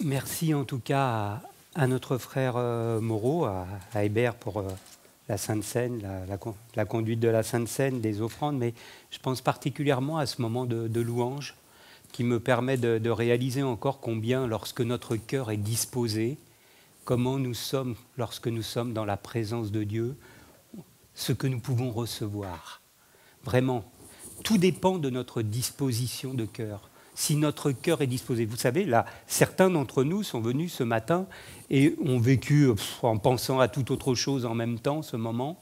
Merci en tout cas à notre frère Moreau, à Hébert pour la Sainte Seine, la conduite de la Sainte Seine, des offrandes, mais je pense particulièrement à ce moment de louange qui me permet de réaliser encore combien, lorsque notre cœur est disposé, comment nous sommes, lorsque nous sommes dans la présence de Dieu, ce que nous pouvons recevoir. Vraiment, tout dépend de notre disposition de cœur. Si notre cœur est disposé. Vous savez, là, certains d'entre nous sont venus ce matin et ont vécu en pensant à toute autre chose en même temps ce moment,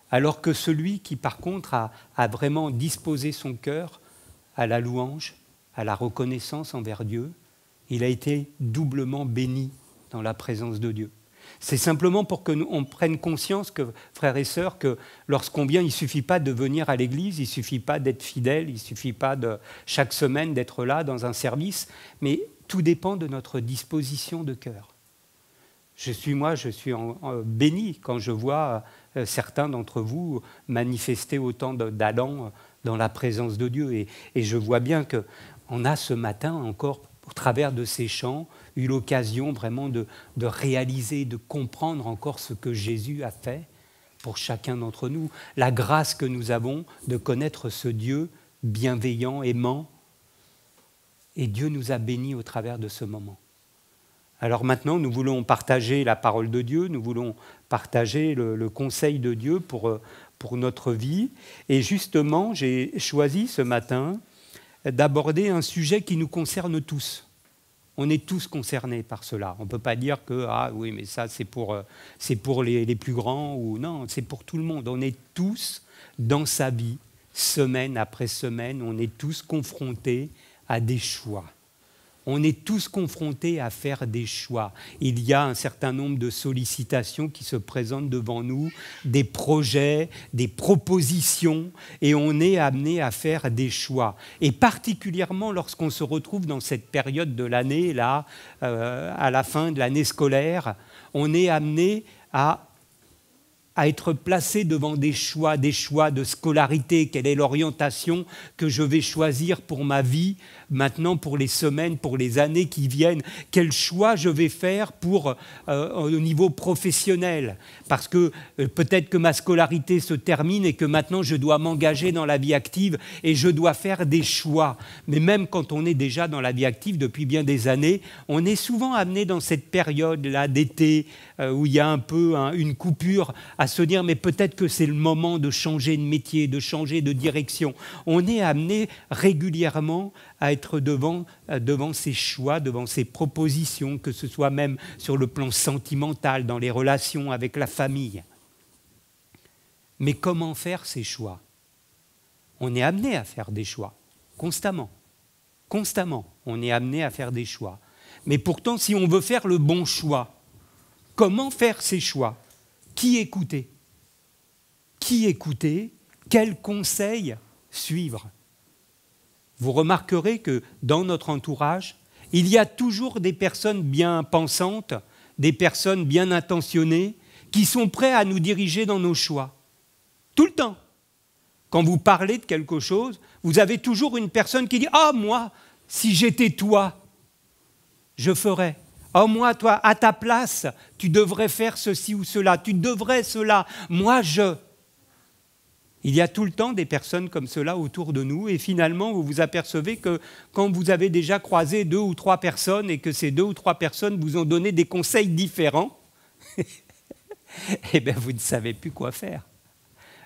alors que celui qui, par contre, a vraiment disposé son cœur à la louange, à la reconnaissance envers Dieu, il a été doublement béni dans la présence de Dieu. C'est simplement pour que on prenne conscience, que, frères et sœurs, que lorsqu'on vient, il ne suffit pas de venir à l'église, il ne suffit pas d'être fidèle, il ne suffit pas de chaque semaine d'être là dans un service, mais tout dépend de notre disposition de cœur. Je suis béni quand je vois certains d'entre vous manifester autant d'allant dans la présence de Dieu. Et je vois bien qu'on a ce matin encore, au travers de ces chants, eu l'occasion vraiment de réaliser, de comprendre encore ce que Jésus a fait pour chacun d'entre nous. La grâce que nous avons de connaître ce Dieu bienveillant, aimant. Et Dieu nous a bénis au travers de ce moment. Alors maintenant, nous voulons partager la parole de Dieu, nous voulons partager le conseil de Dieu pour notre vie. Et justement, j'ai choisi ce matin d'aborder un sujet qui nous concerne tous. On est tous concernés par cela. On ne peut pas dire que ah oui, mais ça c'est pour les plus grands ou non, c'est pour tout le monde. On est tous dans sa vie, semaine après semaine, on est tous confrontés à des choix. On est tous confrontés à faire des choix. Il y a un certain nombre de sollicitations qui se présentent devant nous, des projets, des propositions, et on est amené à faire des choix. Et particulièrement lorsqu'on se retrouve dans cette période de l'année, là, à la fin de l'année scolaire, on est amené à être placé devant des choix de scolarité. Quelle est l'orientation que je vais choisir pour ma vie, maintenant pour les semaines, pour les années qui viennent? Quel choix je vais faire au niveau professionnel? Parce que peut-être que ma scolarité se termine et que maintenant je dois m'engager dans la vie active et je dois faire des choix. Mais même quand on est déjà dans la vie active depuis bien des années, on est souvent amené dans cette période-là d'été où il y a un peu une coupure à se dire mais peut-être que c'est le moment de changer de métier, de changer de direction. On est amené régulièrement à être devant ces choix, devant ces propositions, que ce soit même sur le plan sentimental, dans les relations avec la famille. Mais comment faire ces choix? On est amené à faire des choix, constamment. Constamment, on est amené à faire des choix. Mais pourtant, si on veut faire le bon choix, comment faire ces choix? Qui écouter? Qui écouter? Quels conseils suivre? Vous remarquerez que dans notre entourage, il y a toujours des personnes bien pensantes, des personnes bien intentionnées, qui sont prêtes à nous diriger dans nos choix. Tout le temps. Quand vous parlez de quelque chose, vous avez toujours une personne qui dit « Ah, moi, si j'étais toi, je ferais. » Oh, moi, toi, à ta place, tu devrais faire ceci ou cela, tu devrais cela, moi, je. Il y a tout le temps des personnes comme cela autour de nous et finalement, vous vous apercevez que quand vous avez déjà croisé 2 ou 3 personnes et que ces 2 ou 3 personnes vous ont donné des conseils différents, eh bien, vous ne savez plus quoi faire.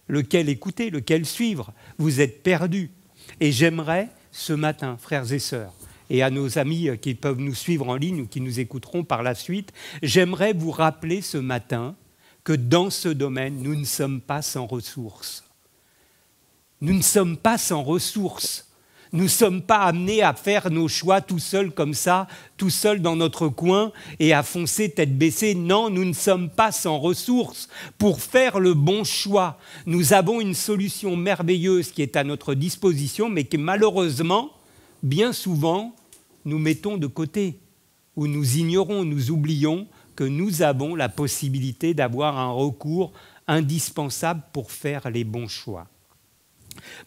Lequel écouter, lequel suivre? Vous êtes perdus. Et j'aimerais, ce matin, frères et sœurs, et à nos amis qui peuvent nous suivre en ligne ou qui nous écouteront par la suite, j'aimerais vous rappeler ce matin que dans ce domaine, nous ne sommes pas sans ressources. Nous ne sommes pas sans ressources. Nous ne sommes pas amenés à faire nos choix tout seuls comme ça, tout seuls dans notre coin et à foncer tête baissée. Non, nous ne sommes pas sans ressources pour faire le bon choix. Nous avons une solution merveilleuse qui est à notre disposition, mais que malheureusement, bien souvent, nous mettons de côté, ou nous ignorons, nous oublions que nous avons la possibilité d'avoir un recours indispensable pour faire les bons choix.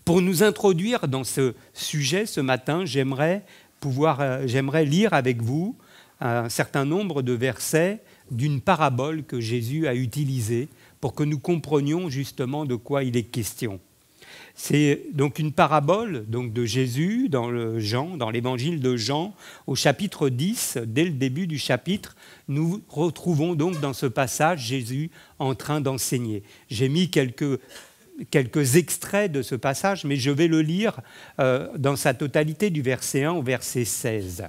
Pour nous introduire dans ce sujet ce matin, j'aimerais lire avec vous un certain nombre de versets d'une parabole que Jésus a utilisée pour que nous comprenions justement de quoi il est question. C'est donc une parabole donc, de Jésus dans l'évangile de Jean, au chapitre 10, dès le début du chapitre, nous retrouvons donc dans ce passage Jésus en train d'enseigner. J'ai mis quelques extraits de ce passage, mais je vais le lire dans sa totalité du verset 1 au verset 16,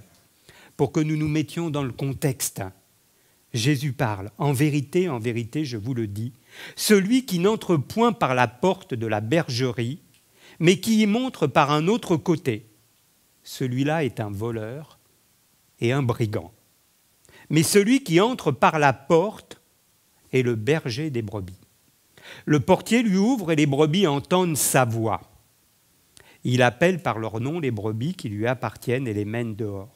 pour que nous nous mettions dans le contexte. Jésus parle, en vérité, je vous le dis, celui qui n'entre point par la porte de la bergerie, mais qui y montre par un autre côté, celui-là est un voleur et un brigand. Mais celui qui entre par la porte est le berger des brebis. Le portier lui ouvre et les brebis entendent sa voix. Il appelle par leur nom les brebis qui lui appartiennent et les mène dehors.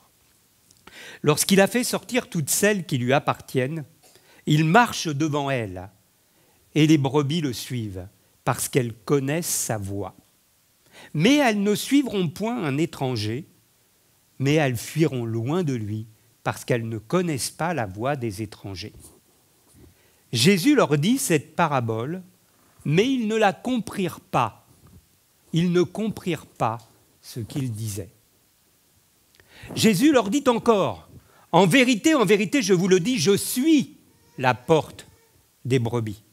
Lorsqu'il a fait sortir toutes celles qui lui appartiennent, il marche devant elles, et les brebis le suivent, parce qu'elles connaissent sa voix. Mais elles ne suivront point un étranger, mais elles fuiront loin de lui, parce qu'elles ne connaissent pas la voix des étrangers. Jésus leur dit cette parabole, mais ils ne la comprirent pas. Ils ne comprirent pas ce qu'il disait. Jésus leur dit encore, en vérité, je vous le dis, je suis la porte des brebis.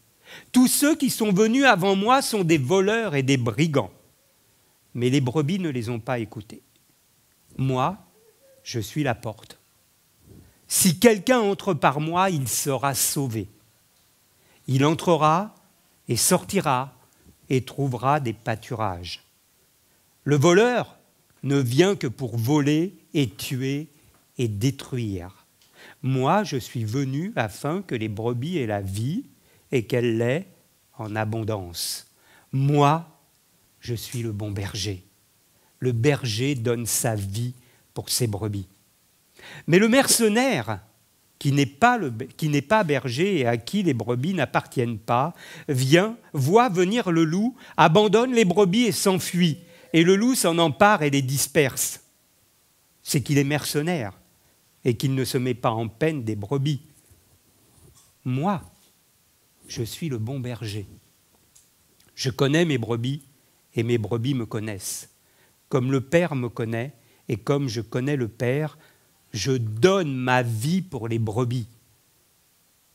Tous ceux qui sont venus avant moi sont des voleurs et des brigands, mais les brebis ne les ont pas écoutés. Moi, je suis la porte. Si quelqu'un entre par moi, il sera sauvé. Il entrera et sortira et trouvera des pâturages. Le voleur ne vient que pour voler et tuer et détruire. Moi, je suis venu afin que les brebis aient la vie et qu'elles l'aient en abondance. Moi, je suis le bon berger. Le berger donne sa vie pour ses brebis. Mais le mercenaire, qui n'est pas berger et à qui les brebis n'appartiennent pas, voit venir le loup, abandonne les brebis et s'enfuit. Et le loup s'en empare et les disperse. C'est qu'il est mercenaire et qu'il ne se met pas en peine des brebis. Moi, je suis le bon berger. Je connais mes brebis et mes brebis me connaissent. Comme le Père me connaît et comme je connais le Père, je donne ma vie pour les brebis.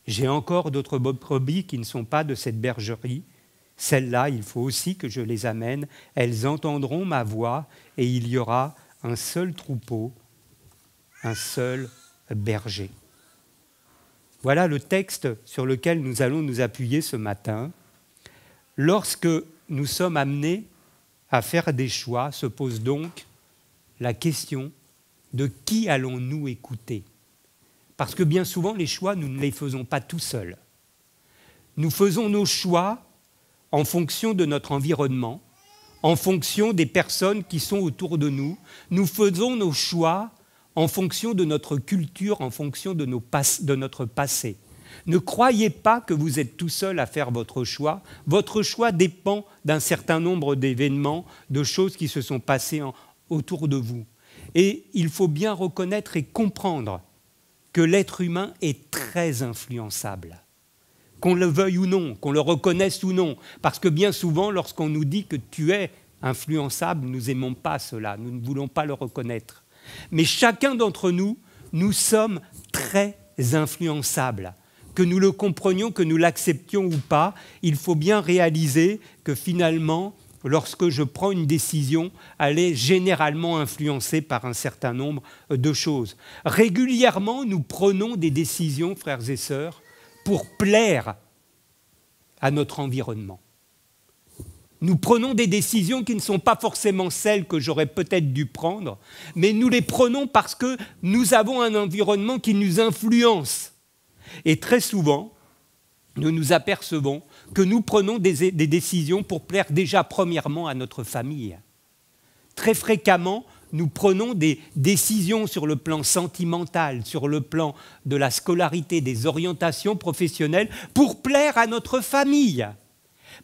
J'ai encore d'autres brebis qui ne sont pas de cette bergerie. Celles-là, il faut aussi que je les amène. Elles entendront ma voix et il y aura un seul troupeau, un seul berger. Voilà le texte sur lequel nous allons nous appuyer ce matin. Lorsque nous sommes amenés à faire des choix, se pose donc la question de qui allons-nous écouter ? Parce que bien souvent, les choix, nous ne les faisons pas tout seuls. Nous faisons nos choix en fonction de notre environnement, en fonction des personnes qui sont autour de nous. Nous faisons nos choix en fonction de notre culture, en fonction de notre passé. Ne croyez pas que vous êtes tout seul à faire votre choix. Votre choix dépend d'un certain nombre d'événements, de choses qui se sont passées autour de vous. Et il faut bien reconnaître et comprendre que l'être humain est très influençable. Qu'on le veuille ou non, qu'on le reconnaisse ou non. Parce que bien souvent, lorsqu'on nous dit que tu es influençable, nous n'aimons pas cela, nous ne voulons pas le reconnaître. Mais chacun d'entre nous, nous sommes très influençables. Que nous le comprenions, que nous l'acceptions ou pas, il faut bien réaliser que finalement, lorsque je prends une décision, elle est généralement influencée par un certain nombre de choses. Régulièrement, nous prenons des décisions, frères et sœurs, pour plaire à notre environnement. Nous prenons des décisions qui ne sont pas forcément celles que j'aurais peut-être dû prendre, mais nous les prenons parce que nous avons un environnement qui nous influence. Et très souvent, nous nous apercevons que nous prenons des décisions pour plaire déjà premièrement à notre famille. Très fréquemment, nous prenons des décisions sur le plan sentimental, sur le plan de la scolarité, des orientations professionnelles, pour plaire à notre famille.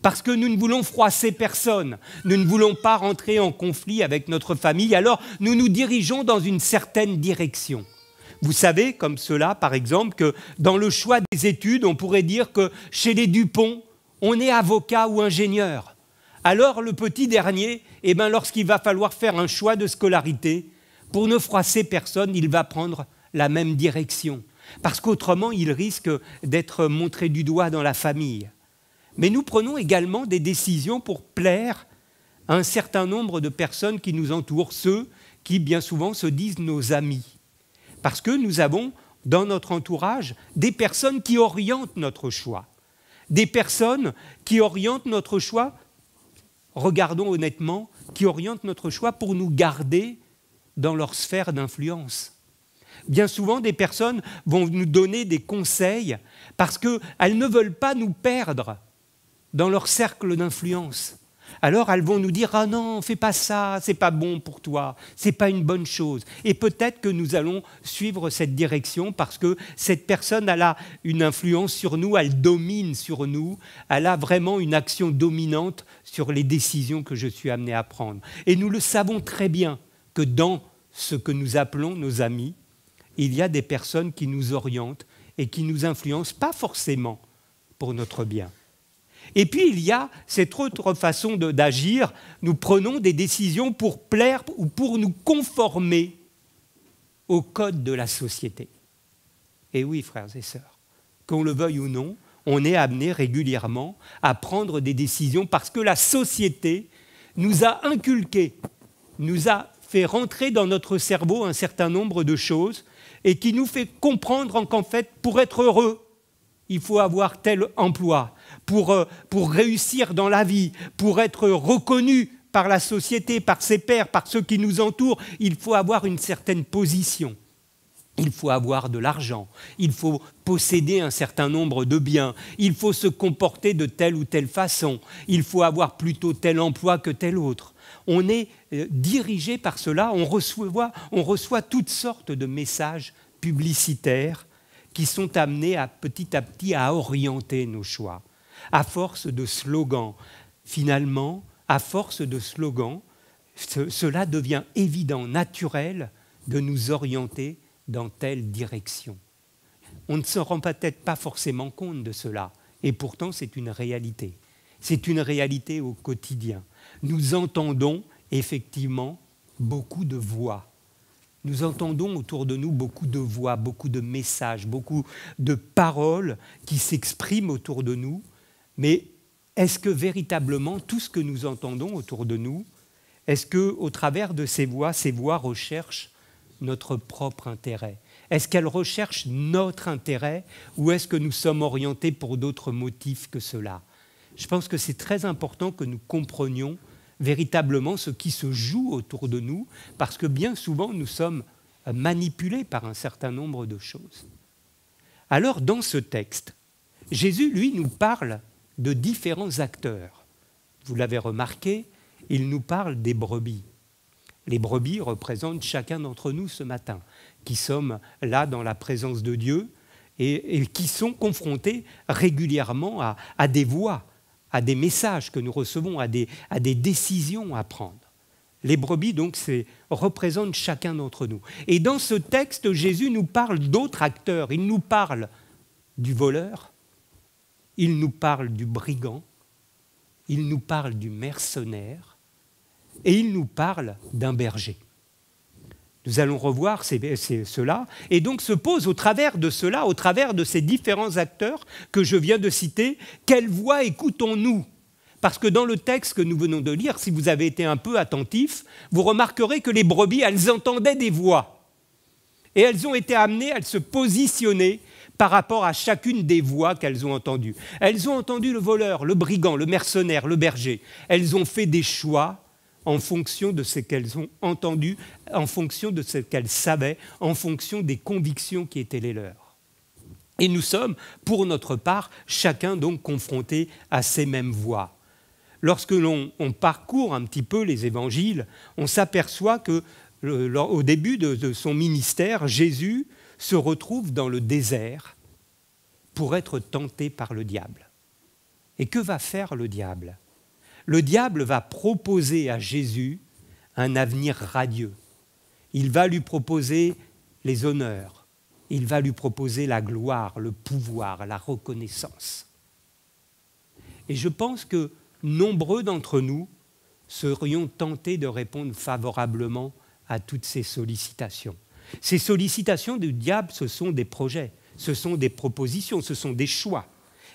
Parce que nous ne voulons froisser personne, nous ne voulons pas rentrer en conflit avec notre famille, alors nous nous dirigeons dans une certaine direction. Vous savez, comme cela, par exemple, que dans le choix des études, on pourrait dire que chez les Dupont, on est avocat ou ingénieur. Alors le petit dernier, lorsqu'il va falloir faire un choix de scolarité, pour ne froisser personne, il va prendre la même direction. Parce qu'autrement, il risque d'être montré du doigt dans la famille. Mais nous prenons également des décisions pour plaire à un certain nombre de personnes qui nous entourent, ceux qui bien souvent se disent nos amis. Parce que nous avons dans notre entourage des personnes qui orientent notre choix. Des personnes qui orientent notre choix, regardons honnêtement, qui orientent notre choix pour nous garder dans leur sphère d'influence. Bien souvent, des personnes vont nous donner des conseils parce qu'elles ne veulent pas nous perdre dans leur cercle d'influence. Alors elles vont nous dire « Ah non, fais pas ça, c'est pas bon pour toi, c'est pas une bonne chose ». Et peut-être que nous allons suivre cette direction parce que cette personne elle a une influence sur nous, elle domine sur nous, elle a vraiment une action dominante sur les décisions que je suis amené à prendre. Et nous le savons très bien que dans ce que nous appelons nos amis, il y a des personnes qui nous orientent et qui nous influencent, pas forcément pour notre bien. Et puis il y a cette autre façon d'agir, nous prenons des décisions pour plaire ou pour nous conformer au code de la société. Et oui, frères et sœurs, qu'on le veuille ou non, on est amené régulièrement à prendre des décisions parce que la société nous a inculqué, nous a fait rentrer dans notre cerveau un certain nombre de choses et qui nous fait comprendre qu'en fait, pour être heureux, il faut avoir tel emploi. Pour réussir dans la vie, pour être reconnu par la société, par ses pairs, par ceux qui nous entourent, il faut avoir une certaine position. Il faut avoir de l'argent, il faut posséder un certain nombre de biens, il faut se comporter de telle ou telle façon, il faut avoir plutôt tel emploi que tel autre. On est dirigé par cela, on reçoit toutes sortes de messages publicitaires qui sont amenés petit à petit à orienter nos choix. À force de slogans, finalement, à force de slogans, cela devient évident, naturel de nous orienter dans telle direction. On ne se rend peut-être pas forcément compte de cela, et pourtant c'est une réalité. C'est une réalité au quotidien. Nous entendons effectivement beaucoup de voix. Nous entendons autour de nous beaucoup de voix, beaucoup de messages, beaucoup de paroles qui s'expriment autour de nous. Mais est-ce que véritablement tout ce que nous entendons autour de nous, est-ce qu'au travers de ces voix recherchent notre propre intérêt? Est-ce qu'elles recherchent notre intérêt ou est-ce que nous sommes orientés pour d'autres motifs que cela? Je pense que c'est très important que nous comprenions véritablement ce qui se joue autour de nous, parce que bien souvent nous sommes manipulés par un certain nombre de choses. Alors dans ce texte, Jésus, lui, nous parle de différents acteurs. Vous l'avez remarqué, il nous parle des brebis. Les brebis représentent chacun d'entre nous ce matin, qui sommes là dans la présence de Dieu et qui sont confrontés régulièrement à des voix, à des messages que nous recevons, à des décisions à prendre. Les brebis, donc, représentent chacun d'entre nous. Et dans ce texte, Jésus nous parle d'autres acteurs. Il nous parle du voleur, il nous parle du brigand, il nous parle du mercenaire et il nous parle d'un berger. Nous allons revoir cela. Et donc se pose au travers de cela, au travers de ces différents acteurs que je viens de citer, quelle voix écoutons-nous? Parce que dans le texte que nous venons de lire, si vous avez été un peu attentifs, vous remarquerez que les brebis, elles entendaient des voix. Et elles ont été amenées à se positionner par rapport à chacune des voix qu'elles ont entendues. Elles ont entendu le voleur, le brigand, le mercenaire, le berger. Elles ont fait des choix en fonction de ce qu'elles ont entendu, en fonction de ce qu'elles savaient, en fonction des convictions qui étaient les leurs. Et nous sommes, pour notre part, chacun donc confrontés à ces mêmes voies. Lorsque l'on parcourt un petit peu les évangiles, on s'aperçoit qu'au début de son ministère, Jésus se retrouve dans le désert pour être tenté par le diable. Et que va faire le diable ? Le diable va proposer à Jésus un avenir radieux. Il va lui proposer les honneurs, il va lui proposer la gloire, le pouvoir, la reconnaissance. Et je pense que nombreux d'entre nous serions tentés de répondre favorablement à toutes ces sollicitations. Ces sollicitations du diable, ce sont des projets, ce sont des propositions, ce sont des choix.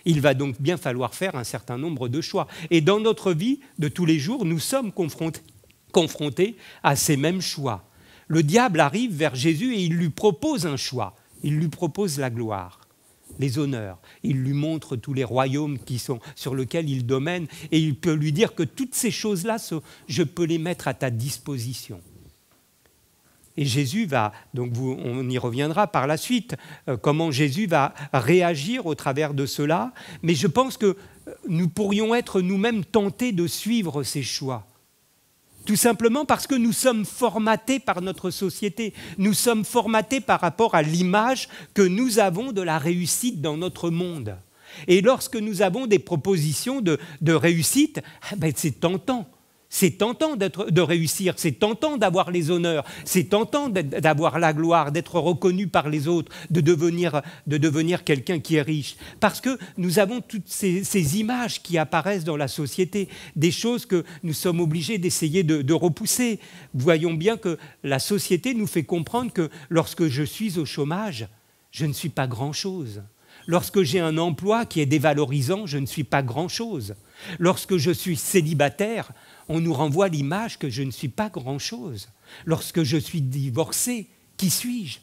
Il va donc bien falloir faire un certain nombre de choix. Et dans notre vie de tous les jours, nous sommes confrontés à ces mêmes choix. Le diable arrive vers Jésus et il lui propose un choix. Il lui propose la gloire, les honneurs. Il lui montre tous les royaumes sur lesquels il domine et il peut lui dire que toutes ces choses-là, je peux les mettre à ta disposition. Et Jésus va, donc on y reviendra par la suite, comment Jésus va réagir au travers de cela. Mais je pense que nous pourrions être nous-mêmes tentés de suivre ces choix. Tout simplement parce que nous sommes formatés par notre société. Nous sommes formatés par rapport à l'image que nous avons de la réussite dans notre monde. Et lorsque nous avons des propositions de réussite, c'est tentant. C'est tentant de réussir, c'est tentant d'avoir les honneurs, c'est tentant d'avoir la gloire, d'être reconnu par les autres, de devenir quelqu'un qui est riche. Parce que nous avons toutes ces images qui apparaissent dans la société, des choses que nous sommes obligés d'essayer de repousser. Voyons bien que la société nous fait comprendre que lorsque je suis au chômage, je ne suis pas grand-chose. Lorsque j'ai un emploi qui est dévalorisant, je ne suis pas grand-chose. Lorsque je suis célibataire, on nous renvoie l'image que je ne suis pas grand-chose. Lorsque je suis divorcé, qui suis-je ?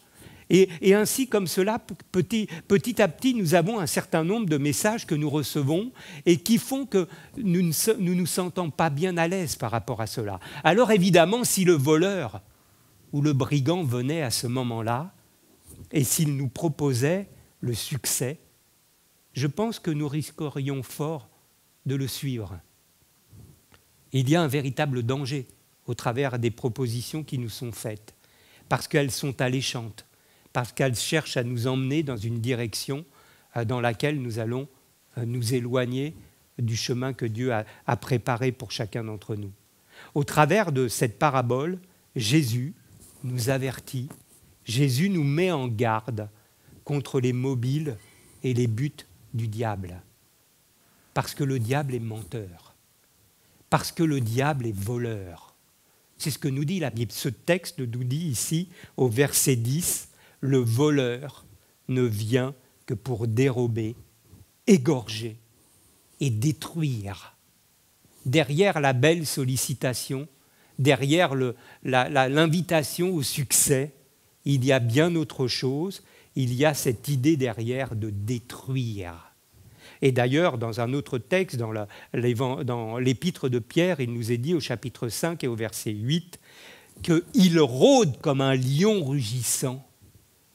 Et ainsi, comme cela, petit à petit, nous avons un certain nombre de messages que nous recevons et qui font que nous ne nous sentons pas bien à l'aise par rapport à cela. Alors évidemment, si le voleur ou le brigand venait à ce moment-là et s'il nous proposait le succès, je pense que nous risquerions fort de le suivre. Il y a un véritable danger au travers des propositions qui nous sont faites, parce qu'elles sont alléchantes, parce qu'elles cherchent à nous emmener dans une direction dans laquelle nous allons nous éloigner du chemin que Dieu a préparé pour chacun d'entre nous. Au travers de cette parabole, Jésus nous avertit, Jésus nous met en garde contre les mobiles et les buts du diable, parce que le diable est menteur. Parce que le diable est voleur. C'est ce que nous dit la Bible. Ce texte nous dit ici, au verset 10, « Le voleur ne vient que pour dérober, égorger et détruire. » Derrière la belle sollicitation, derrière l'invitation au succès, il y a bien autre chose. Il y a cette idée derrière de détruire. Et d'ailleurs, dans un autre texte, dans l'épître de Pierre, il nous est dit au chapitre 5 et au verset 8 qu'il rôde comme un lion rugissant,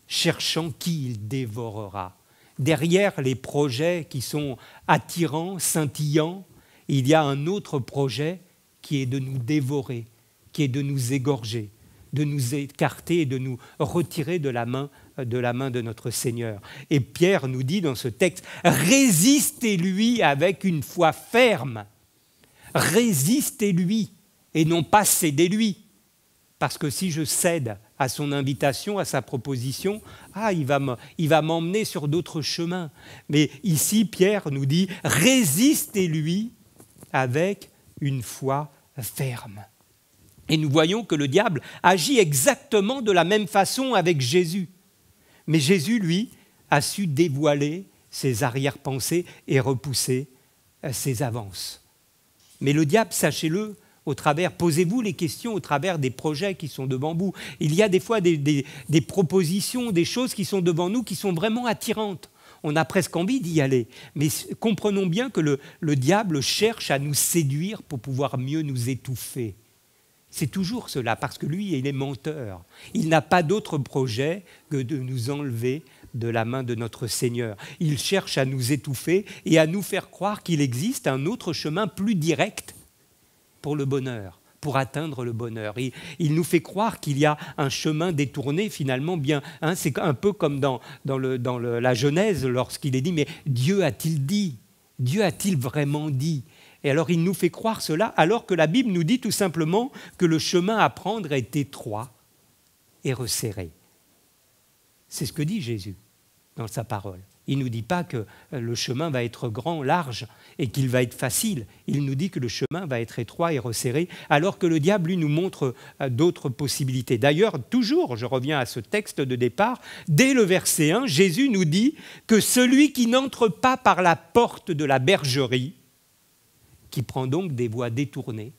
cherchant qui il dévorera. Derrière les projets qui sont attirants, scintillants, il y a un autre projet qui est de nous dévorer, qui est de nous égorger, de nous écarter et de nous retirer de la main de notre Seigneur. Et Pierre nous dit dans ce texte, résistez-lui avec une foi ferme. Résistez-lui et non pas cédez-lui. Parce que si je cède à son invitation, à sa proposition, il va m'emmener sur d'autres chemins. Mais ici, Pierre nous dit, résistez-lui avec une foi ferme. Et nous voyons que le diable agit exactement de la même façon avec Jésus. Mais Jésus, lui, a su dévoiler ses arrière-pensées et repousser ses avances. Mais le diable, sachez-le, posez-vous les questions au travers des projets qui sont devant vous. Il y a des fois des propositions, des choses qui sont devant nous qui sont vraiment attirantes. On a presque envie d'y aller. Mais comprenons bien que le diable cherche à nous séduire pour pouvoir mieux nous étouffer. C'est toujours cela, parce que lui, il est menteur. Il n'a pas d'autre projet que de nous enlever de la main de notre Seigneur. Il cherche à nous étouffer et à nous faire croire qu'il existe un autre chemin plus direct pour le bonheur, pour atteindre le bonheur. Il nous fait croire qu'il y a un chemin détourné finalement bien. C'est un peu comme dans la Genèse lorsqu'il est dit « Mais Dieu a-t-il dit ? Dieu a-t-il vraiment dit ?» Et alors il nous fait croire cela, alors que la Bible nous dit tout simplement que le chemin à prendre est étroit et resserré. C'est ce que dit Jésus dans sa parole. Il ne nous dit pas que le chemin va être grand, large et qu'il va être facile. Il nous dit que le chemin va être étroit et resserré, alors que le diable, lui, nous montre d'autres possibilités. D'ailleurs, toujours, je reviens à ce texte de départ, dès le verset 1, Jésus nous dit que celui qui n'entre pas par la porte de la bergerie, qui prend donc des voies détournées,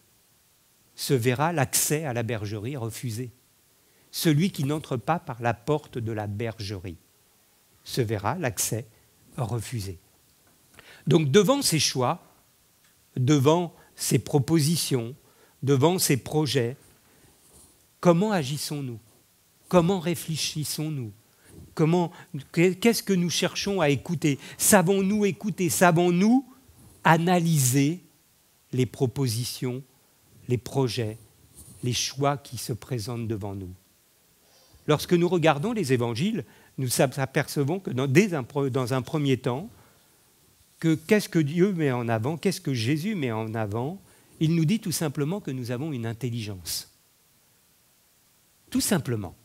se verra l'accès à la bergerie refusé. Celui qui n'entre pas par la porte de la bergerie se verra l'accès refusé. Donc devant ces choix, devant ces propositions, devant ces projets, comment agissons-nous? Comment réfléchissons-nous? Qu'est-ce que nous cherchons à écouter? Savons-nous écouter? Savons-nous analyser les propositions, les projets, les choix qui se présentent devant nous? Lorsque nous regardons les évangiles, nous apercevons que dans un premier temps, qu'est-ce que Dieu met en avant, qu'est-ce que Jésus met en avant? Il nous dit tout simplement que nous avons une intelligence. Tout simplement.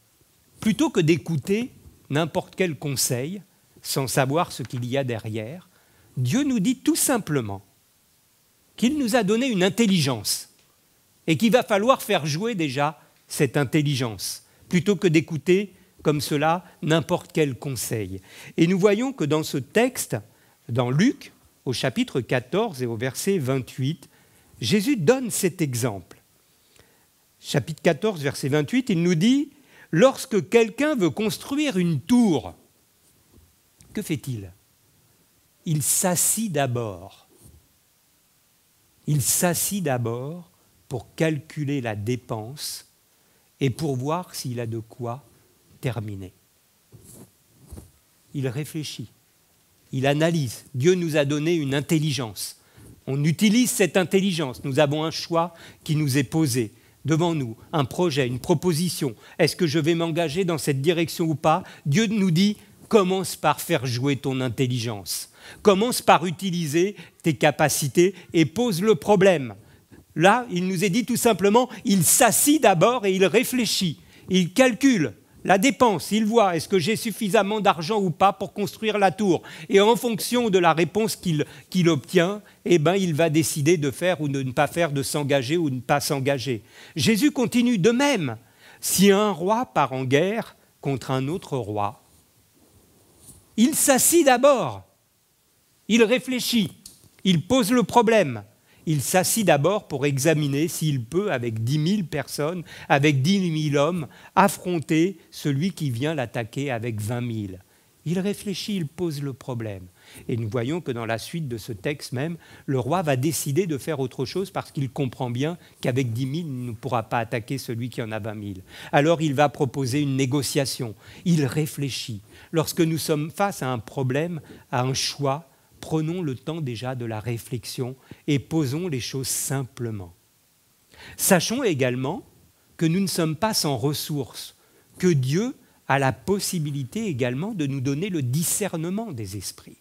Plutôt que d'écouter n'importe quel conseil sans savoir ce qu'il y a derrière, Dieu nous dit tout simplement qu'il nous a donné une intelligence et qu'il va falloir faire jouer déjà cette intelligence, plutôt que d'écouter comme cela n'importe quel conseil. Et nous voyons que dans ce texte, dans Luc, au chapitre 14 et au verset 28, Jésus donne cet exemple. Chapitre 14, verset 28, il nous dit « Lorsque quelqu'un veut construire une tour, que fait-il? Il s'assit d'abord. Il s'assit d'abord pour calculer la dépense et pour voir s'il a de quoi terminer. Il réfléchit, il analyse. Dieu nous a donné une intelligence. On utilise cette intelligence. Nous avons un choix qui nous est posé devant nous, un projet, une proposition. Est-ce que je vais m'engager dans cette direction ou pas? Dieu nous dit, commence par faire jouer ton intelligence. Commence par utiliser tes capacités et pose le problème. Là, il nous est dit tout simplement, il s'assit d'abord et il réfléchit. Il calcule la dépense, il voit, est-ce que j'ai suffisamment d'argent ou pas pour construire la tour? Et en fonction de la réponse qu'il obtient, eh ben, il va décider de faire ou de ne pas faire, de s'engager ou de ne pas s'engager. Jésus continue de même. Si un roi part en guerre contre un autre roi, il s'assit d'abord, il réfléchit, il pose le problème. Il s'assit d'abord pour examiner s'il peut, avec 10 000 personnes, avec 10 000 hommes, affronter celui qui vient l'attaquer avec 20 000. Il réfléchit, il pose le problème. Et nous voyons que dans la suite de ce texte même, le roi va décider de faire autre chose parce qu'il comprend bien qu'avec 10 000, il ne pourra pas attaquer celui qui en a 20 000. Alors il va proposer une négociation. Il réfléchit. Lorsque nous sommes face à un problème, à un choix, prenons le temps déjà de la réflexion et posons les choses simplement. Sachons également que nous ne sommes pas sans ressources, que Dieu a la possibilité également de nous donner le discernement des esprits.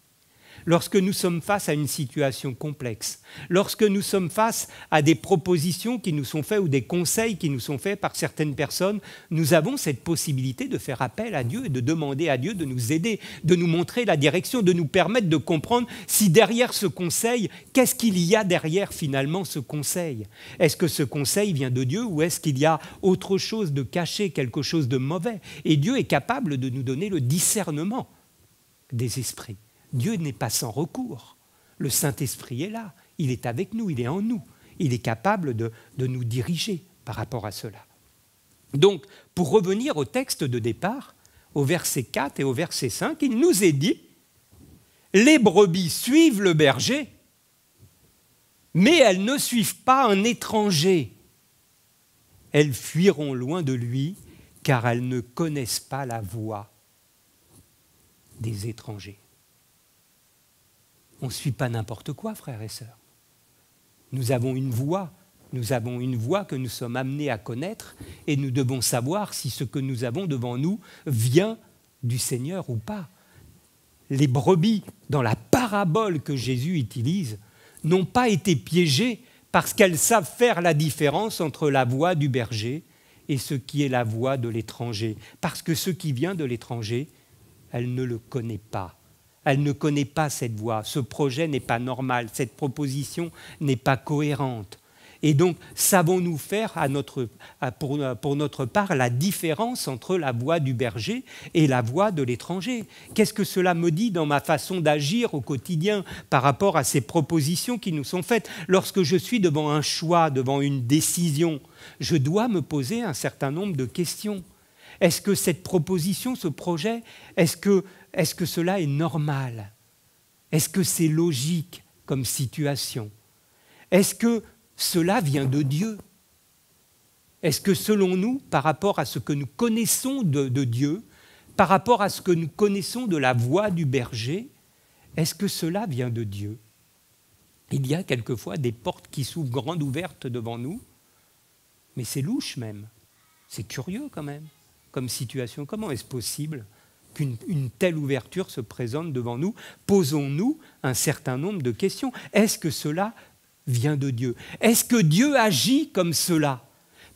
Lorsque nous sommes face à une situation complexe, lorsque nous sommes face à des propositions qui nous sont faites ou des conseils qui nous sont faits par certaines personnes, nous avons cette possibilité de faire appel à Dieu et de demander à Dieu de nous aider, de nous montrer la direction, de nous permettre de comprendre si derrière ce conseil, qu'est-ce qu'il y a derrière finalement ce conseil? Est-ce que ce conseil vient de Dieu ou est-ce qu'il y a autre chose de caché, quelque chose de mauvais? Et Dieu est capable de nous donner le discernement des esprits. Dieu n'est pas sans recours. Le Saint-Esprit est là, il est avec nous, il est en nous. Il est capable de nous diriger par rapport à cela. Donc, pour revenir au texte de départ, au verset 4 et au verset 5, il nous est dit « Les brebis suivent le berger, mais elles ne suivent pas un étranger. Elles fuiront loin de lui, car elles ne connaissent pas la voix des étrangers. » On ne suit pas n'importe quoi, frères et sœurs. Nous avons une voix que nous sommes amenés à connaître et nous devons savoir si ce que nous avons devant nous vient du Seigneur ou pas. Les brebis, dans la parabole que Jésus utilise, n'ont pas été piégées parce qu'elles savent faire la différence entre la voix du berger et ce qui est la voix de l'étranger. Parce que ce qui vient de l'étranger, elle ne le connaît pas. Elle ne connaît pas cette voix. Ce projet n'est pas normal. Cette proposition n'est pas cohérente. Et donc, savons-nous faire pour notre part la différence entre la voix du berger et la voix de l'étranger? Qu'est-ce que cela me dit dans ma façon d'agir au quotidien par rapport à ces propositions qui nous sont faites? Lorsque je suis devant un choix, devant une décision, je dois me poser un certain nombre de questions. Est-ce que cette proposition, ce projet, est-ce que cela est normal? Est-ce que c'est logique comme situation? Est-ce que cela vient de Dieu? Est-ce que selon nous, par rapport à ce que nous connaissons de Dieu, par rapport à ce que nous connaissons de la voix du berger, est-ce que cela vient de Dieu? Il y a quelquefois des portes qui s'ouvrent grandes ouvertes devant nous, mais c'est louche même. C'est curieux quand même, comme situation. Comment est-ce possible qu'une telle ouverture se présente devant nous? Posons-nous un certain nombre de questions. Est-ce que cela vient de Dieu? Est-ce que Dieu agit comme cela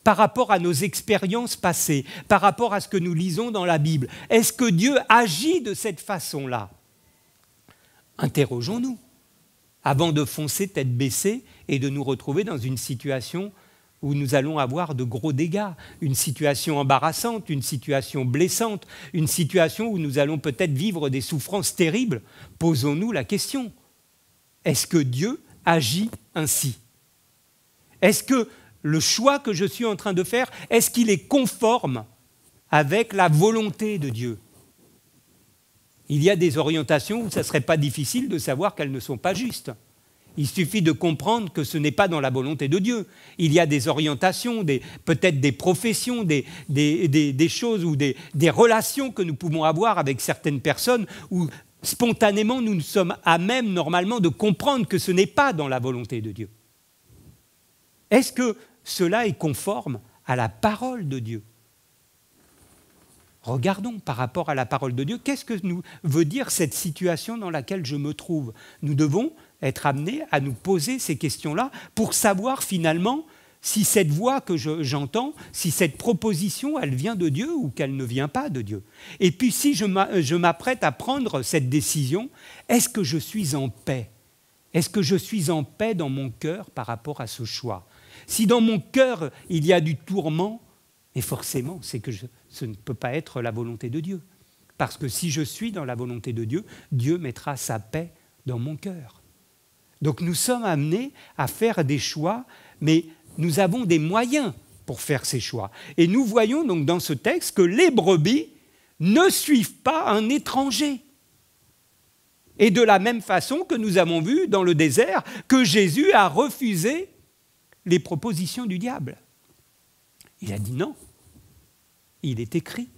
par rapport à nos expériences passées, par rapport à ce que nous lisons dans la Bible? Est-ce que Dieu agit de cette façon-là? Interrogeons-nous avant de foncer tête baissée et de nous retrouver dans une situation où nous allons avoir de gros dégâts, une situation embarrassante, une situation blessante, une situation où nous allons peut-être vivre des souffrances terribles. Posons-nous la question. Est-ce que Dieu agit ainsi? Est-ce que le choix que je suis en train de faire, est-ce qu'il est conforme avec la volonté de Dieu? Il y a des orientations où ça ne serait pas difficile de savoir qu'elles ne sont pas justes. Il suffit de comprendre que ce n'est pas dans la volonté de Dieu. Il y a des orientations, peut-être des professions, des choses ou des relations que nous pouvons avoir avec certaines personnes où spontanément, nous sommes à même, normalement, de comprendre que ce n'est pas dans la volonté de Dieu. Est-ce que cela est conforme à la parole de Dieu? Regardons par rapport à la parole de Dieu, qu'est-ce que nous veut dire cette situation dans laquelle je me trouve? Nous devons être amenés à nous poser ces questions-là pour savoir finalement si cette voix que j'entends, si cette proposition, elle vient de Dieu ou qu'elle ne vient pas de Dieu. Et puis si je m'apprête à prendre cette décision, est-ce que je suis en paix? Est-ce que je suis en paix dans mon cœur par rapport à ce choix? Si dans mon cœur, il y a du tourment, et forcément, c'est que ce ne peut pas être la volonté de Dieu. Parce que si je suis dans la volonté de Dieu, Dieu mettra sa paix dans mon cœur. Donc nous sommes amenés à faire des choix, mais nous avons des moyens pour faire ces choix. Et nous voyons donc dans ce texte que les brebis ne suivent pas un étranger. Et de la même façon que nous avons vu dans le désert que Jésus a refusé les propositions du diable. Il a dit non. Il est écrit.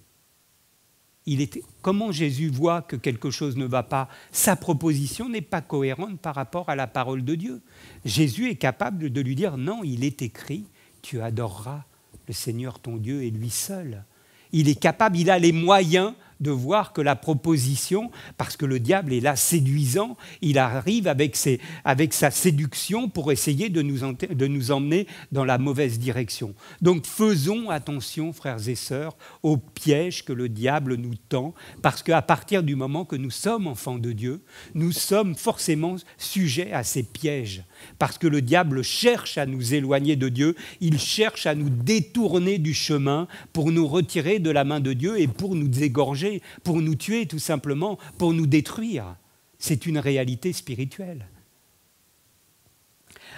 Comment Jésus voit que quelque chose ne va pas? Sa proposition n'est pas cohérente par rapport à la parole de Dieu. Jésus est capable de lui dire non, il est écrit, tu adoreras le Seigneur ton Dieu et lui seul. Il est capable, il a les moyens de voir que la proposition, parce que le diable est là séduisant, il arrive avec sa séduction pour essayer de nous emmener dans la mauvaise direction. Donc faisons attention, frères et sœurs, aux pièges que le diable nous tend, parce qu'à partir du moment que nous sommes enfants de Dieu, nous sommes forcément sujets à ces pièges, parce que le diable cherche à nous éloigner de Dieu, il cherche à nous détourner du chemin pour nous retirer de la main de Dieu et pour nous égorger, pour nous tuer tout simplement, pour nous détruire. C'est une réalité spirituelle.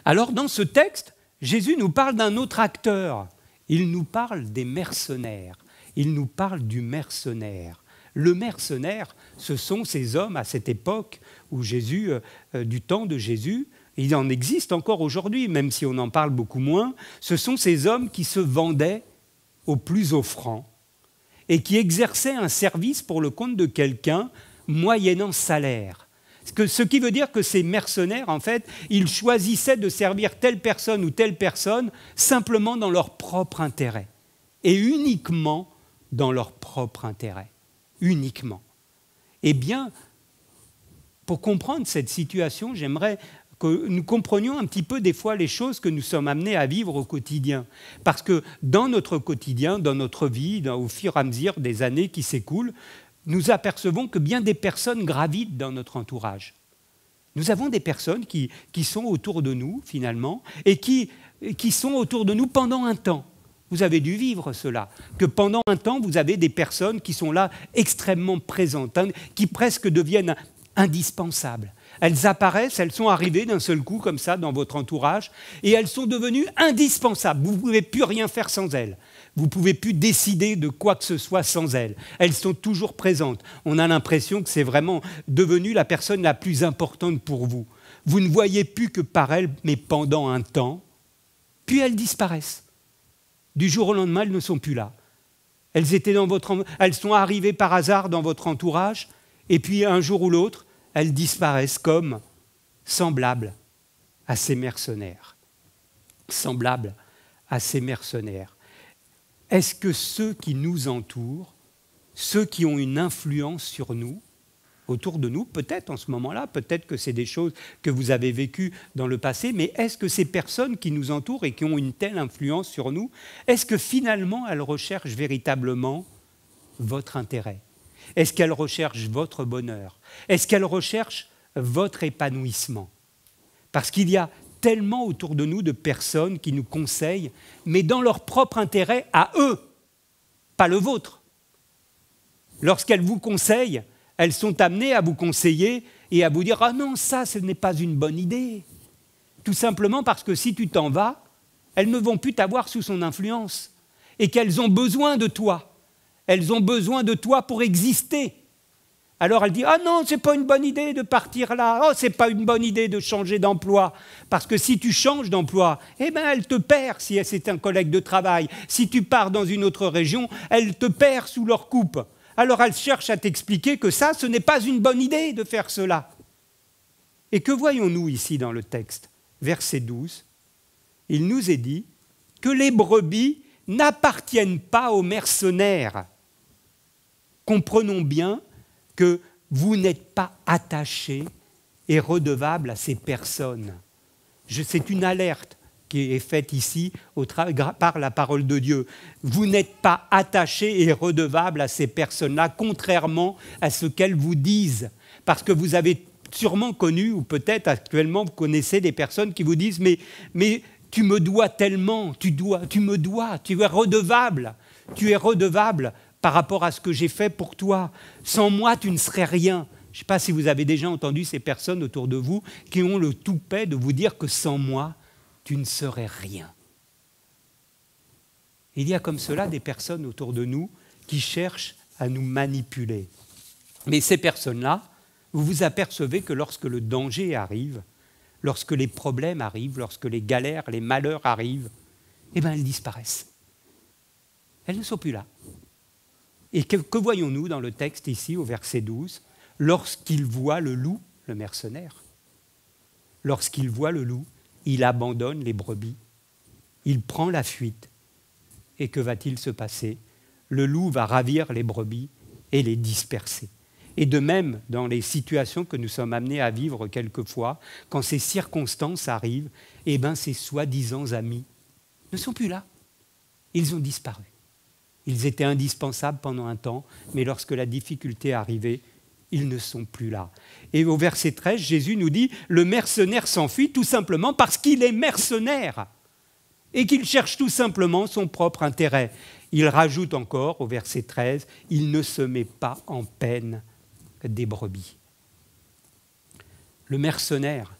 Alors dans ce texte, Jésus nous parle d'un autre acteur. Il nous parle des mercenaires. Il nous parle du mercenaire. Le mercenaire, ce sont ces hommes à cette époque où Jésus, du temps de Jésus, il en existe encore aujourd'hui, même si on en parle beaucoup moins, ce sont ces hommes qui se vendaient au plus offrant et qui exerçaient un service pour le compte de quelqu'un moyennant salaire. Ce qui veut dire que ces mercenaires, en fait, ils choisissaient de servir telle personne ou telle personne simplement dans leur propre intérêt. Et uniquement dans leur propre intérêt. Uniquement. Eh bien, pour comprendre cette situation, j'aimerais que nous comprenions un petit peu des fois les choses que nous sommes amenés à vivre au quotidien. Parce que dans notre quotidien, dans notre vie, au fur et à mesure des années qui s'écoulent, nous apercevons que bien des personnes gravitent dans notre entourage. Nous avons des personnes qui sont autour de nous, finalement, et qui sont autour de nous pendant un temps. Vous avez dû vivre cela, que pendant un temps, vous avez des personnes qui sont là extrêmement présentes, qui presque deviennent indispensables. Elles apparaissent, elles sont arrivées d'un seul coup, comme ça, dans votre entourage, et elles sont devenues indispensables. Vous ne pouvez plus rien faire sans elles. Vous ne pouvez plus décider de quoi que ce soit sans elles. Elles sont toujours présentes. On a l'impression que c'est vraiment devenu la personne la plus importante pour vous. Vous ne voyez plus que par elles, mais pendant un temps, puis elles disparaissent. Du jour au lendemain, elles ne sont plus là. Elles sont arrivées par hasard dans votre entourage, et puis un jour ou l'autre, elles disparaissent comme semblables à ces mercenaires. Semblables à ces mercenaires. Est-ce que ceux qui nous entourent, ceux qui ont une influence sur nous, autour de nous, peut-être en ce moment-là, peut-être que c'est des choses que vous avez vécues dans le passé, mais est-ce que ces personnes qui nous entourent et qui ont une telle influence sur nous, est-ce que finalement elles recherchent véritablement votre intérêt? Est-ce qu'elles recherchent votre bonheur? Est-ce qu'elles recherchent votre épanouissement? Parce qu'il y a tellement autour de nous de personnes qui nous conseillent, mais dans leur propre intérêt à eux, pas le vôtre. Lorsqu'elles vous conseillent, elles sont amenées à vous conseiller et à vous dire « Ah non, ça, ce n'est pas une bonne idée ». Tout simplement parce que si tu t'en vas, elles ne vont plus t'avoir sous son influence et qu'elles ont besoin de toi. Elles ont besoin de toi pour exister. Alors elle dit « Ah non, ce n'est pas une bonne idée de partir là. Oh, ce n'est pas une bonne idée de changer d'emploi. » Parce que si tu changes d'emploi, eh ben, elle te perd si c'est un collègue de travail. Si tu pars dans une autre région, elle te perd sous leur coupe. Alors elle cherche à t'expliquer que ça, ce n'est pas une bonne idée de faire cela. Et que voyons-nous ici dans le texte? Verset 12, il nous est dit que les brebis n'appartiennent pas aux mercenaires. Comprenons bien que vous n'êtes pas attachés et redevables à ces personnes. C'est une alerte qui est faite ici par la parole de Dieu. Vous n'êtes pas attachés et redevables à ces personnes-là, contrairement à ce qu'elles vous disent. Parce que vous avez sûrement connu, ou peut-être actuellement vous connaissez des personnes qui vous disent « mais tu me dois tellement, tu es redevable par rapport à ce que j'ai fait pour toi. Sans moi, tu ne serais rien. » Je ne sais pas si vous avez déjà entendu ces personnes autour de vous qui ont le toupet de vous dire que sans moi, tu ne serais rien. Il y a comme cela des personnes autour de nous qui cherchent à nous manipuler. Mais ces personnes-là, vous vous apercevez que lorsque le danger arrive, lorsque les problèmes arrivent, lorsque les galères, les malheurs arrivent, eh bien elles disparaissent. Elles ne sont plus là. Et que voyons-nous dans le texte ici, au verset 12 ? Lorsqu'il voit le loup, le mercenaire, lorsqu'il voit le loup, il abandonne les brebis, il prend la fuite. Et que va-t-il se passer? Le loup va ravir les brebis et les disperser. Et de même, dans les situations que nous sommes amenés à vivre quelquefois, quand ces circonstances arrivent, eh bien ces soi-disant amis ne sont plus là. Ils ont disparu. Ils étaient indispensables pendant un temps, mais lorsque la difficulté est arrivée, ils ne sont plus là. Et au verset 13, Jésus nous dit « Le mercenaire s'enfuit tout simplement parce qu'il est mercenaire et qu'il cherche tout simplement son propre intérêt. » Il rajoute encore au verset 13 « Il ne se met pas en peine des brebis. » Le mercenaire,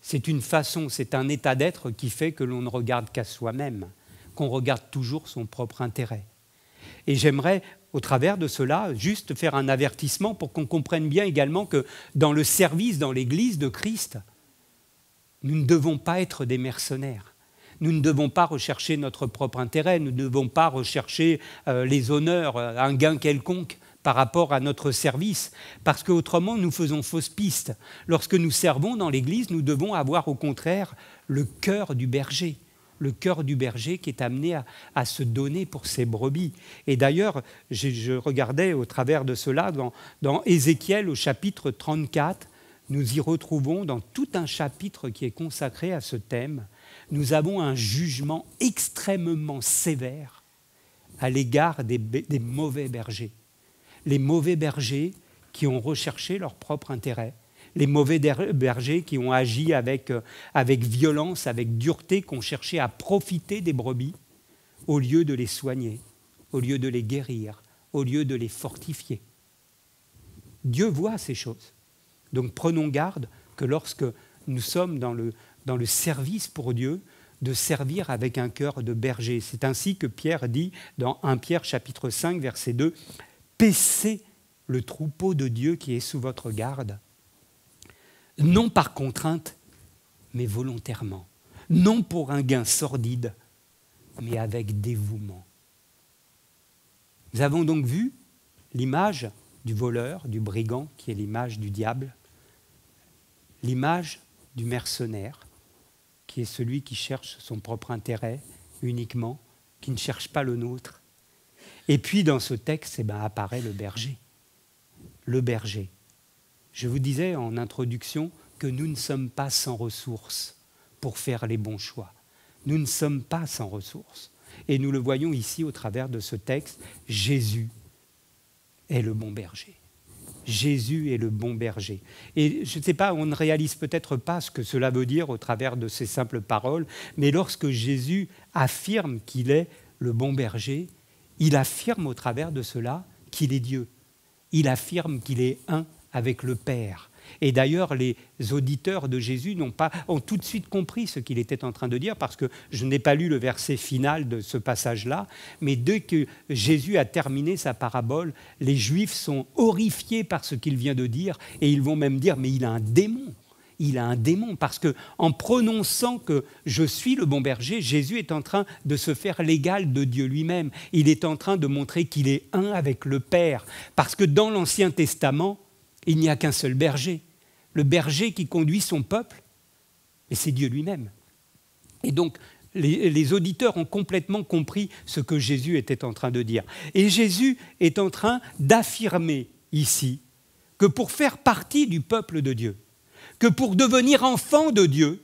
c'est une façon, c'est un état d'être qui fait que l'on ne regarde qu'à soi-même, qu'on regarde toujours son propre intérêt. Et j'aimerais, au travers de cela, juste faire un avertissement pour qu'on comprenne bien également que dans le service, dans l'Église de Christ, nous ne devons pas être des mercenaires. Nous ne devons pas rechercher notre propre intérêt, nous ne devons pas rechercher les honneurs, un gain quelconque par rapport à notre service, parce qu'autrement nous faisons fausse piste. Lorsque nous servons dans l'Église, nous devons avoir au contraire le cœur du berger. Le cœur du berger qui est amené à se donner pour ses brebis. Et d'ailleurs, je regardais au travers de cela, dans Ézéchiel au chapitre 34, nous y retrouvons dans tout un chapitre qui est consacré à ce thème. Nous avons un jugement extrêmement sévère à l'égard des mauvais bergers. Les mauvais bergers qui ont recherché leur propre intérêt, les mauvais bergers qui ont agi avec violence, avec dureté, qui ont cherché à profiter des brebis au lieu de les soigner, au lieu de les guérir, au lieu de les fortifier. Dieu voit ces choses. Donc prenons garde que lorsque nous sommes dans le service pour Dieu, de servir avec un cœur de berger. C'est ainsi que Pierre dit dans 1 Pierre chapitre 5, verset 2, « Paissez le troupeau de Dieu qui est sous votre garde, non par contrainte, mais volontairement, non pour un gain sordide, mais avec dévouement. » Nous avons donc vu l'image du voleur, du brigand, qui est l'image du diable, l'image du mercenaire, qui est celui qui cherche son propre intérêt uniquement, qui ne cherche pas le nôtre. Et puis dans ce texte, apparaît le berger. Le berger. Je vous disais en introduction que nous ne sommes pas sans ressources pour faire les bons choix. Nous ne sommes pas sans ressources. Et nous le voyons ici au travers de ce texte, Jésus est le bon berger. Jésus est le bon berger. Et je ne sais pas, on ne réalise peut-être pas ce que cela veut dire au travers de ces simples paroles, mais lorsque Jésus affirme qu'il est le bon berger, il affirme au travers de cela qu'il est Dieu. Il affirme qu'il est un avec le Père. Et d'ailleurs, les auditeurs de Jésus ont tout de suite compris ce qu'il était en train de dire, parce que je n'ai pas lu le verset final de ce passage-là, mais dès que Jésus a terminé sa parabole, les Juifs sont horrifiés par ce qu'il vient de dire, et ils vont même dire « mais il a un démon ». Il a un démon, parce qu'en prononçant que je suis le bon berger, Jésus est en train de se faire l'égal de Dieu lui-même. Il est en train de montrer qu'il est un avec le Père, parce que dans l'Ancien Testament, il n'y a qu'un seul berger. Le berger qui conduit son peuple, et c'est Dieu lui-même. Et donc, les auditeurs ont complètement compris ce que Jésus était en train de dire. Et Jésus est en train d'affirmer ici que pour faire partie du peuple de Dieu, que pour devenir enfant de Dieu,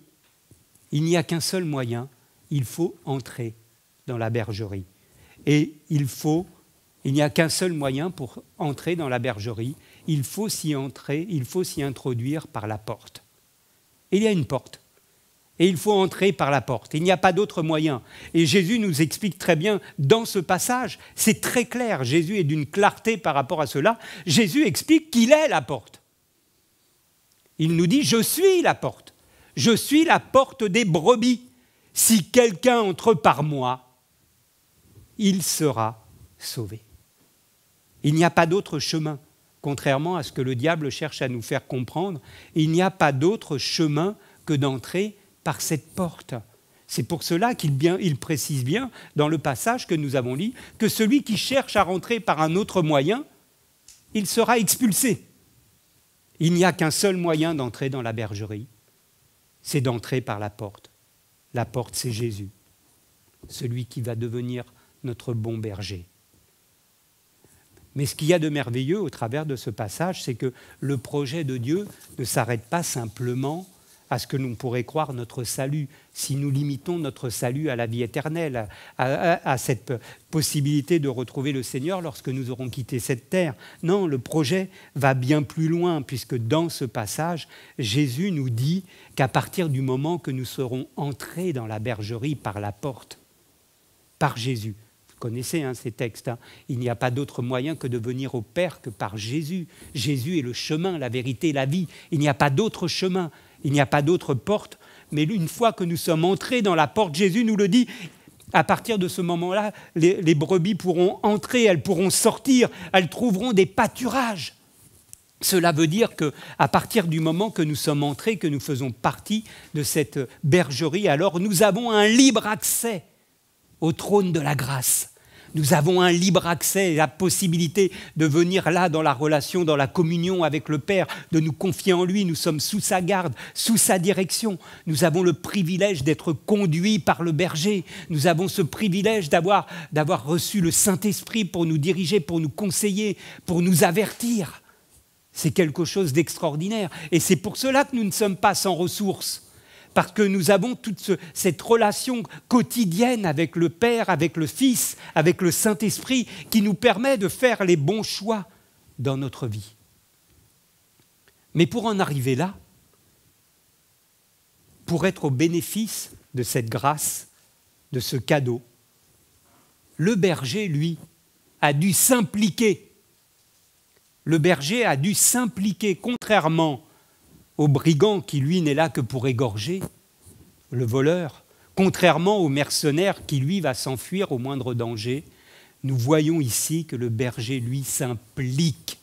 il n'y a qu'un seul moyen, il faut entrer dans la bergerie. Et il n'y a qu'un seul moyen pour entrer dans la bergerie, il faut s'y entrer, il faut s'y introduire par la porte. Et il y a une porte. Et il faut entrer par la porte. Il n'y a pas d'autre moyen. Et Jésus nous explique très bien dans ce passage, c'est très clair, Jésus est d'une clarté par rapport à cela. Jésus explique qu'il est la porte. Il nous dit, je suis la porte. Je suis la porte des brebis. Si quelqu'un entre par moi, il sera sauvé. Il n'y a pas d'autre chemin. Contrairement à ce que le diable cherche à nous faire comprendre, il n'y a pas d'autre chemin que d'entrer par cette porte. C'est pour cela qu'il précise bien, dans le passage que nous avons lu, que celui qui cherche à rentrer par un autre moyen, il sera expulsé. Il n'y a qu'un seul moyen d'entrer dans la bergerie, c'est d'entrer par la porte. La porte, c'est Jésus, celui qui va devenir notre bon berger. Mais ce qu'il y a de merveilleux au travers de ce passage, c'est que le projet de Dieu ne s'arrête pas simplement à ce que l'on pourrait croire notre salut, si nous limitons notre salut à la vie éternelle, à cette possibilité de retrouver le Seigneur lorsque nous aurons quitté cette terre. Non, le projet va bien plus loin, puisque dans ce passage, Jésus nous dit qu'à partir du moment que nous serons entrés dans la bergerie par la porte, par Jésus, vous connaissez ces textes, il n'y a pas d'autre moyen que de venir au Père que par Jésus. Jésus est le chemin, la vérité, la vie. Il n'y a pas d'autre chemin, il n'y a pas d'autre porte. Mais une fois que nous sommes entrés dans la porte, Jésus nous le dit, à partir de ce moment-là, les brebis pourront entrer, elles pourront sortir, elles trouveront des pâturages. Cela veut dire qu'à partir du moment que nous sommes entrés, que nous faisons partie de cette bergerie, alors nous avons un libre accès au trône de la grâce. Nous avons un libre accès, la possibilité de venir là dans la relation, dans la communion avec le Père, de nous confier en lui. Nous sommes sous sa garde, sous sa direction. Nous avons le privilège d'être conduits par le berger. Nous avons ce privilège d'avoir reçu le Saint-Esprit pour nous diriger, pour nous conseiller, pour nous avertir. C'est quelque chose d'extraordinaire. Et c'est pour cela que nous ne sommes pas sans ressources. Parce que nous avons toute cette relation quotidienne avec le Père, avec le Fils, avec le Saint-Esprit, qui nous permet de faire les bons choix dans notre vie. Mais pour en arriver là, pour être au bénéfice de cette grâce, de ce cadeau, le berger, lui, a dû s'impliquer. Le berger a dû s'impliquer, contrairement au brigand qui, lui, n'est là que pour égorger, le voleur, contrairement au mercenaire qui, lui, va s'enfuir au moindre danger. Nous voyons ici que le berger, lui, s'implique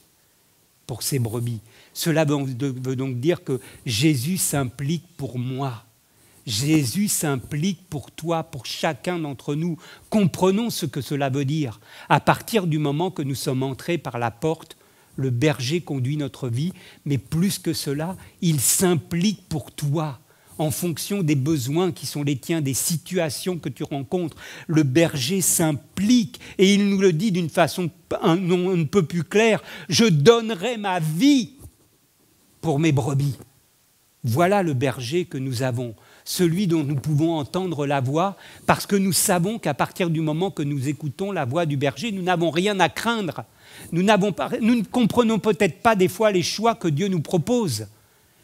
pour ses brebis. Cela veut donc dire que Jésus s'implique pour moi. Jésus s'implique pour toi, pour chacun d'entre nous. Comprenons ce que cela veut dire. À partir du moment que nous sommes entrés par la porte, le berger conduit notre vie, mais plus que cela, il s'implique pour toi, en fonction des besoins qui sont les tiens, des situations que tu rencontres. Le berger s'implique, et il nous le dit d'une façon un ne peut plus claire, « Je donnerai ma vie pour mes brebis ». Voilà le berger que nous avons, celui dont nous pouvons entendre la voix, parce que nous savons qu'à partir du moment que nous écoutons la voix du berger, nous n'avons rien à craindre. Nous ne comprenons peut-être pas des fois les choix que Dieu nous propose,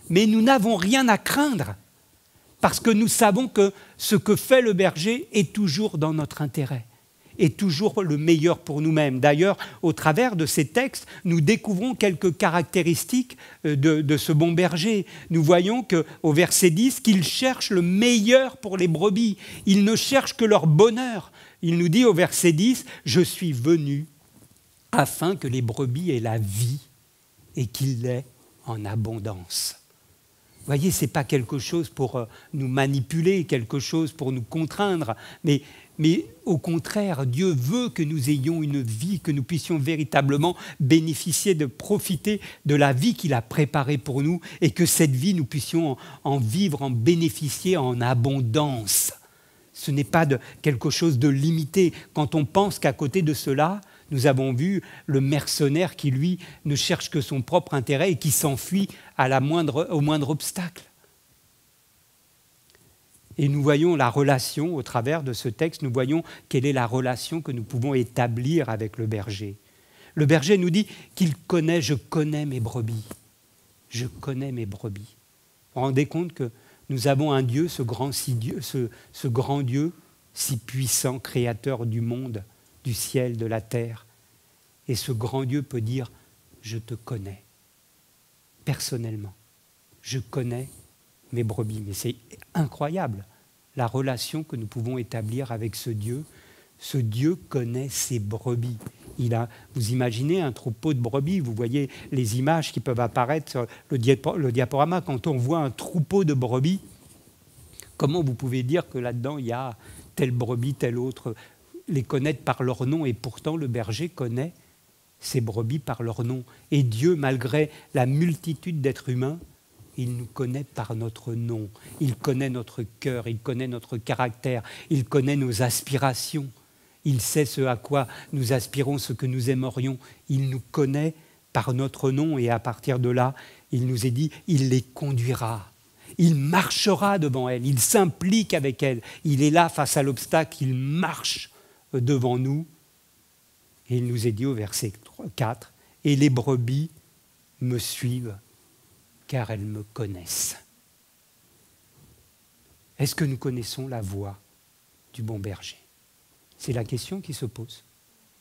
mais nous n'avons rien à craindre, parce que nous savons que ce que fait le berger est toujours dans notre intérêt, est toujours le meilleur pour nous-mêmes. D'ailleurs, au travers de ces textes, nous découvrons quelques caractéristiques de ce bon berger. Nous voyons qu'au verset 10, qu'il cherche le meilleur pour les brebis. Il ne cherche que leur bonheur. Il nous dit au verset 10, « Je suis venu afin que les brebis aient la vie et qu'ils l'aient en abondance. » Vous voyez, ce n'est pas quelque chose pour nous manipuler, quelque chose pour nous contraindre, mais au contraire, Dieu veut que nous ayons une vie, que nous puissions véritablement bénéficier, de profiter de la vie qu'il a préparée pour nous et que cette vie, nous puissions en vivre, en bénéficier en abondance. Ce n'est pas quelque chose de limité. Quand on pense qu'à côté de cela, nous avons vu le mercenaire qui, lui, ne cherche que son propre intérêt et qui s'enfuit au moindre obstacle. Et nous voyons la relation, au travers de ce texte, nous voyons quelle est la relation que nous pouvons établir avec le berger. Le berger nous dit qu'il connaît, je connais mes brebis. Je connais mes brebis. Vous vous rendez compte que nous avons un Dieu, ce grand Dieu, si puissant, créateur du monde, du ciel, de la terre. Et ce grand Dieu peut dire, je te connais, personnellement. Je connais mes brebis. Mais c'est incroyable, la relation que nous pouvons établir avec ce Dieu. Ce Dieu connaît ses brebis. Vous imaginez un troupeau de brebis, vous voyez les images qui peuvent apparaître sur le diaporama. Quand on voit un troupeau de brebis, comment vous pouvez dire que là-dedans, il y a telle brebis, telle autre, les connaître par leur nom, et pourtant le berger connaît ses brebis par leur nom. Et Dieu, malgré la multitude d'êtres humains, il nous connaît par notre nom. Il connaît notre cœur, il connaît notre caractère, il connaît nos aspirations. Il sait ce à quoi nous aspirons, ce que nous aimerions. Il nous connaît par notre nom et à partir de là, il nous est dit, il les conduira. Il marchera devant elle, il s'implique avec elle. Il est là face à l'obstacle, il marche devant nous. Et il nous est dit au verset 4, « Et les brebis me suivent, car elles me connaissent. » Est-ce que nous connaissons la voix du bon berger? C'est la question qui se pose.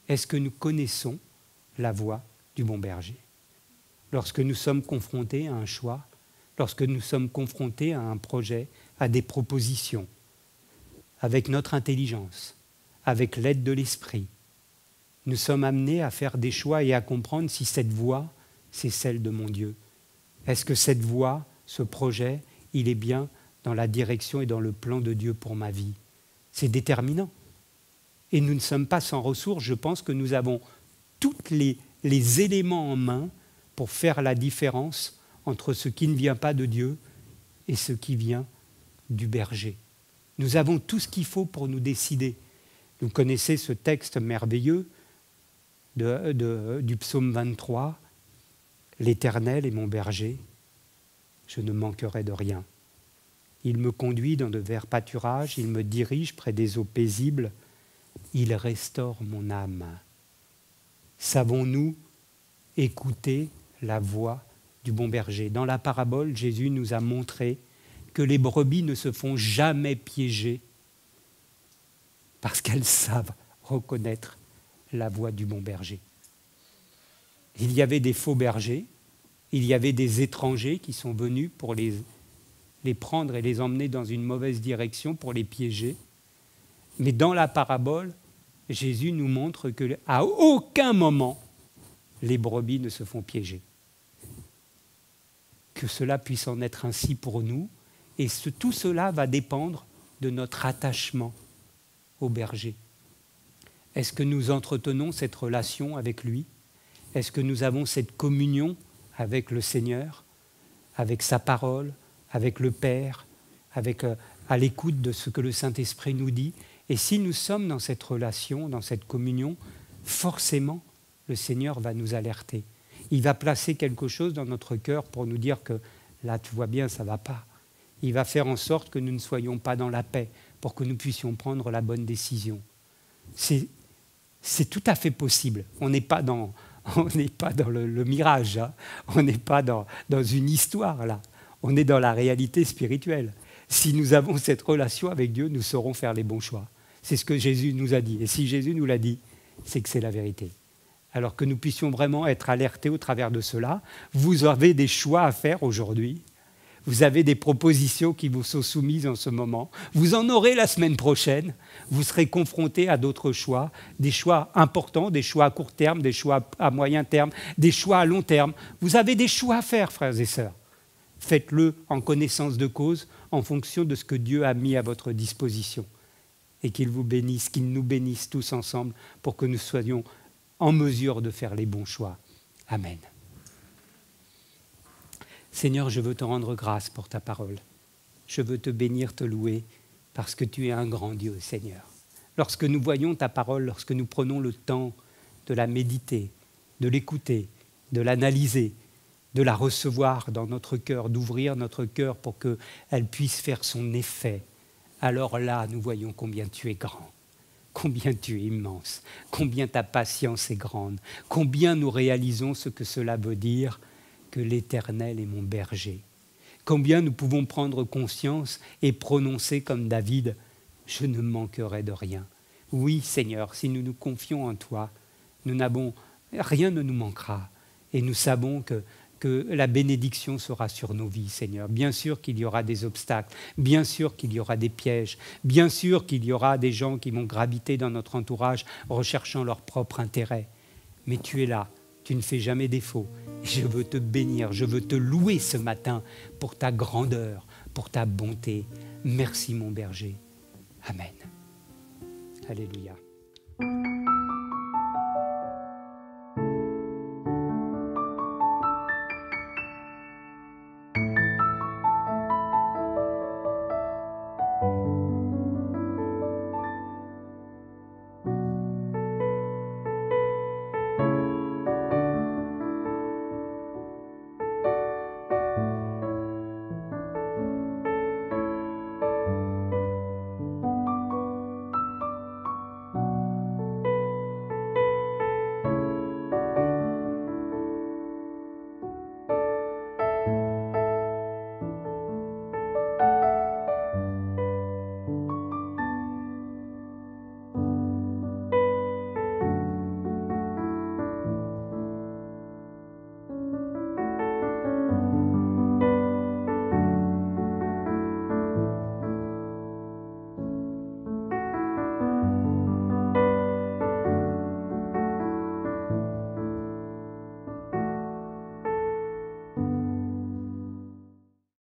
Est-ce que nous connaissons la voix du bon berger? Lorsque nous sommes confrontés à un choix, lorsque nous sommes confrontés à un projet, à des propositions, avec notre intelligence, avec l'aide de l'esprit, nous sommes amenés à faire des choix et à comprendre si cette voie, c'est celle de mon Dieu. Est-ce que cette voie, ce projet, il est bien dans la direction et dans le plan de Dieu pour ma vie? C'est déterminant. Et nous ne sommes pas sans ressources. Je pense que nous avons tous les éléments en main pour faire la différence entre ce qui ne vient pas de Dieu et ce qui vient du berger. Nous avons tout ce qu'il faut pour nous décider. Vous connaissez ce texte merveilleux du psaume 23. L'Éternel est mon berger, je ne manquerai de rien. Il me conduit dans de verts pâturages, il me dirige près des eaux paisibles, il restaure mon âme. Savons-nous écouter la voix du bon berger? Dans la parabole, Jésus nous a montré que les brebis ne se font jamais piéger parce qu'elles savent reconnaître la voix du bon berger. Il y avait des faux bergers, il y avait des étrangers qui sont venus pour les prendre et les emmener dans une mauvaise direction, pour les piéger. Mais dans la parabole, Jésus nous montre qu'à aucun moment, les brebis ne se font piéger. Que cela puisse en être ainsi pour nous, et tout cela va dépendre de notre attachement au berger. Est-ce que nous entretenons cette relation avec lui? Est-ce que nous avons cette communion avec le Seigneur, avec sa parole, avec le Père, à l'écoute de ce que le Saint-Esprit nous dit? Et si nous sommes dans cette relation, dans cette communion, forcément, le Seigneur va nous alerter. Il va placer quelque chose dans notre cœur pour nous dire que là, tu vois bien, ça ne va pas. Il va faire en sorte que nous ne soyons pas dans la paix, pour que nous puissions prendre la bonne décision. C'est tout à fait possible. On n'est pas dans le mirage, hein. On n'est pas dans une histoire, là. On est dans la réalité spirituelle. Si nous avons cette relation avec Dieu, nous saurons faire les bons choix. C'est ce que Jésus nous a dit. Et si Jésus nous l'a dit, c'est que c'est la vérité. Alors que nous puissions vraiment être alertés au travers de cela. Vous avez des choix à faire aujourd'hui. Vous avez des propositions qui vous sont soumises en ce moment. Vous en aurez la semaine prochaine. Vous serez confrontés à d'autres choix, des choix importants, des choix à court terme, des choix à moyen terme, des choix à long terme. Vous avez des choix à faire, frères et sœurs. Faites-le en connaissance de cause, en fonction de ce que Dieu a mis à votre disposition. Et qu'il vous bénisse, qu'il nous bénisse tous ensemble pour que nous soyons en mesure de faire les bons choix. Amen. Seigneur, je veux te rendre grâce pour ta parole. Je veux te bénir, te louer, parce que tu es un grand Dieu, Seigneur. Lorsque nous voyons ta parole, lorsque nous prenons le temps de la méditer, de l'écouter, de l'analyser, de la recevoir dans notre cœur, d'ouvrir notre cœur pour qu'elle puisse faire son effet, alors là, nous voyons combien tu es grand, combien tu es immense, combien ta patience est grande, combien nous réalisons ce que cela veut dire, que l'Éternel est mon berger. Combien nous pouvons prendre conscience et prononcer comme David, « Je ne manquerai de rien ». Oui, Seigneur, si nous nous confions en toi, rien ne nous manquera. Et nous savons que la bénédiction sera sur nos vies, Seigneur. Bien sûr qu'il y aura des obstacles, bien sûr qu'il y aura des pièges, bien sûr qu'il y aura des gens qui vont graviter dans notre entourage recherchant leur propre intérêt. Mais tu es là, tu ne fais jamais défaut. Je veux te bénir, je veux te louer ce matin pour ta grandeur, pour ta bonté. Merci mon berger. Amen. Alléluia.